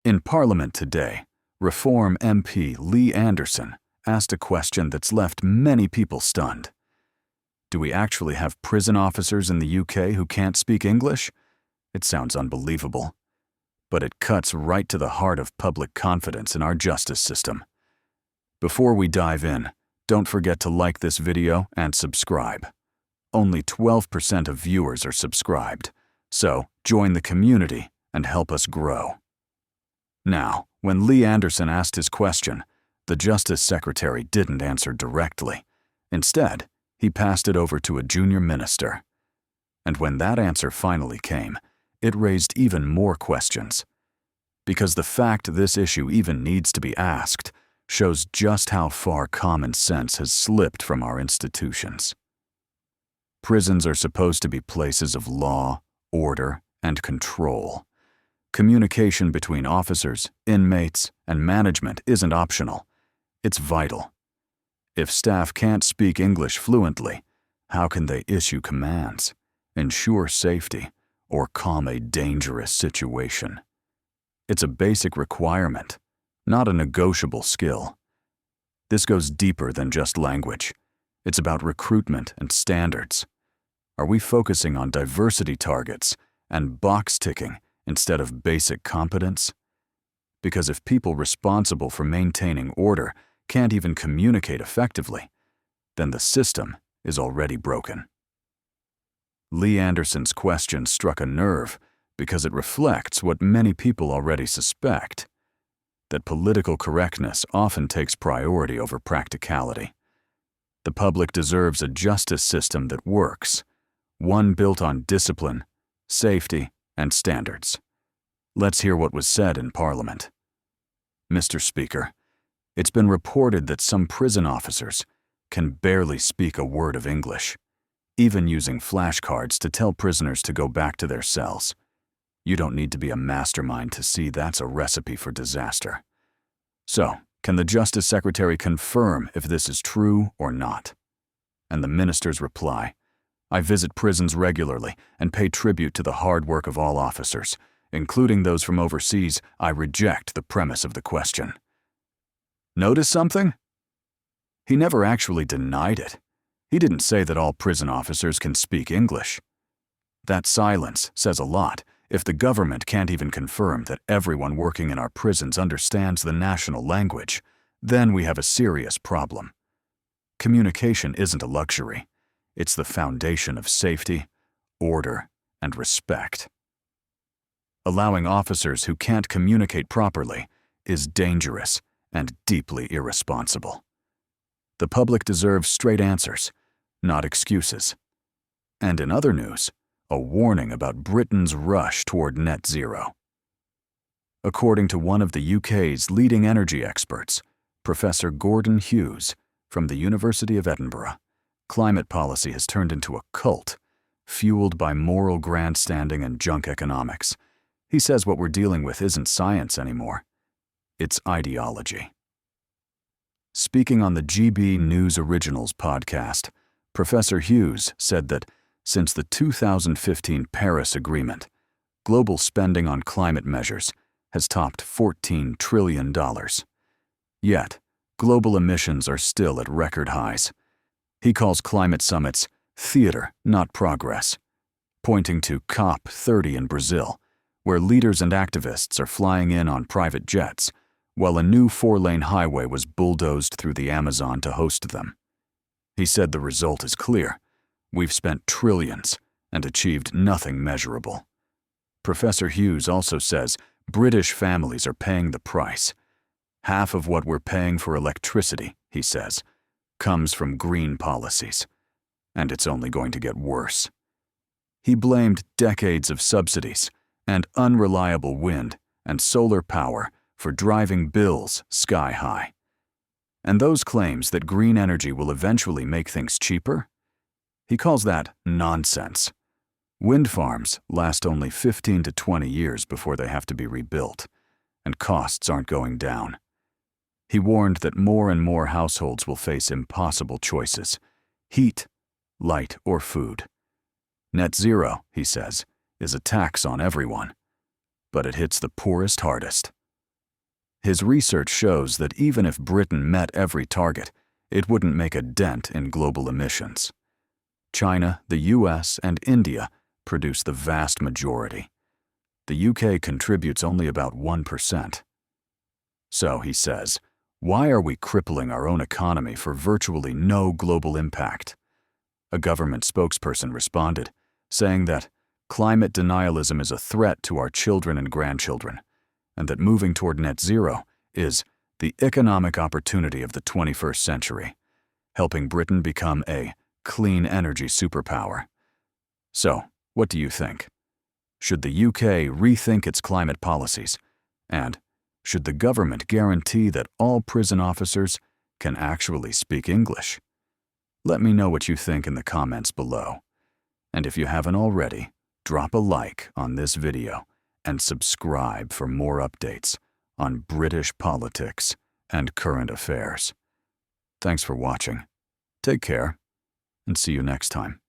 In Parliament today, Reform MP Lee Anderson asked a question that's left many people stunned. Do we actually have prison officers in the UK who can't speak English? It sounds unbelievable, but it cuts right to the heart of public confidence in our justice system. Before we dive in, don't forget to like this video and subscribe. Only 12% of viewers are subscribed, so join the community and help us grow. Now, when Lee Anderson asked his question, the Justice Secretary didn't answer directly. Instead, he passed it over to a junior minister. And when that answer finally came, it raised even more questions. Because the fact this issue even needs to be asked shows just how far common sense has slipped from our institutions. Prisons are supposed to be places of law, order, and control. Communication between officers, inmates, and management isn't optional. It's vital. If staff can't speak English fluently, how can they issue commands, ensure safety, or calm a dangerous situation? It's a basic requirement, not a negotiable skill. This goes deeper than just language. It's about recruitment and standards. Are we focusing on diversity targets and box ticking instead of basic competence? Because if people responsible for maintaining order can't even communicate effectively, then the system is already broken. Lee Anderson's question struck a nerve because it reflects what many people already suspect, that political correctness often takes priority over practicality. The public deserves a justice system that works, one built on discipline, safety, and standards. Let's hear what was said in Parliament. Mr. Speaker, it's been reported that some prison officers can barely speak a word of English, even using flashcards to tell prisoners to go back to their cells. You don't need to be a mastermind to see that's a recipe for disaster. So, can the Justice Secretary confirm if this is true or not? And the minister's reply, I visit prisons regularly and pay tribute to the hard work of all officers, including those from overseas. I reject the premise of the question. Notice something? He never actually denied it. He didn't say that all prison officers can speak English. That silence says a lot. If the government can't even confirm that everyone working in our prisons understands the national language, then we have a serious problem. Communication isn't a luxury. It's the foundation of safety, order, and respect. Allowing officers who can't communicate properly is dangerous and deeply irresponsible. The public deserves straight answers, not excuses. And in other news, a warning about Britain's rush toward net zero. According to one of the UK's leading energy experts, Professor Gordon Hughes from the University of Edinburgh, climate policy has turned into a cult, fueled by moral grandstanding and junk economics. He says what we're dealing with isn't science anymore. It's ideology. Speaking on the GB News Originals podcast, Professor Hughes said that since the 2015 Paris Agreement, global spending on climate measures has topped $14 trillion. Yet, global emissions are still at record highs. He calls climate summits theater, not progress, pointing to COP30 in Brazil, where leaders and activists are flying in on private jets, while a new 4-lane highway was bulldozed through the Amazon to host them. He said the result is clear. We've spent trillions and achieved nothing measurable. Professor Hughes also says British families are paying the price. Half of what we're paying for electricity, he says, comes from green policies, and it's only going to get worse. He blamed decades of subsidies and unreliable wind and solar power for driving bills sky high. And those claims that green energy will eventually make things cheaper? He calls that nonsense. Wind farms last only 15 to 20 years before they have to be rebuilt, and costs aren't going down. He warned that more and more households will face impossible choices: heat, light, or food. Net zero, he says, is a tax on everyone, but it hits the poorest hardest. His research shows that even if Britain met every target, it wouldn't make a dent in global emissions. China, the US, and India produce the vast majority. The UK contributes only about 1%. So, he says, why are we crippling our own economy for virtually no global impact? A government spokesperson responded, saying that climate denialism is a threat to our children and grandchildren, and that moving toward net zero is the economic opportunity of the 21st century, helping Britain become a clean energy superpower. So, what do you think? Should the UK rethink its climate policies? And should the government guarantee that all prison officers can actually speak English? Let me know what you think in the comments below. And if you haven't already, drop a like on this video and subscribe for more updates on British politics and current affairs. Thanks for watching. Take care, and see you next time.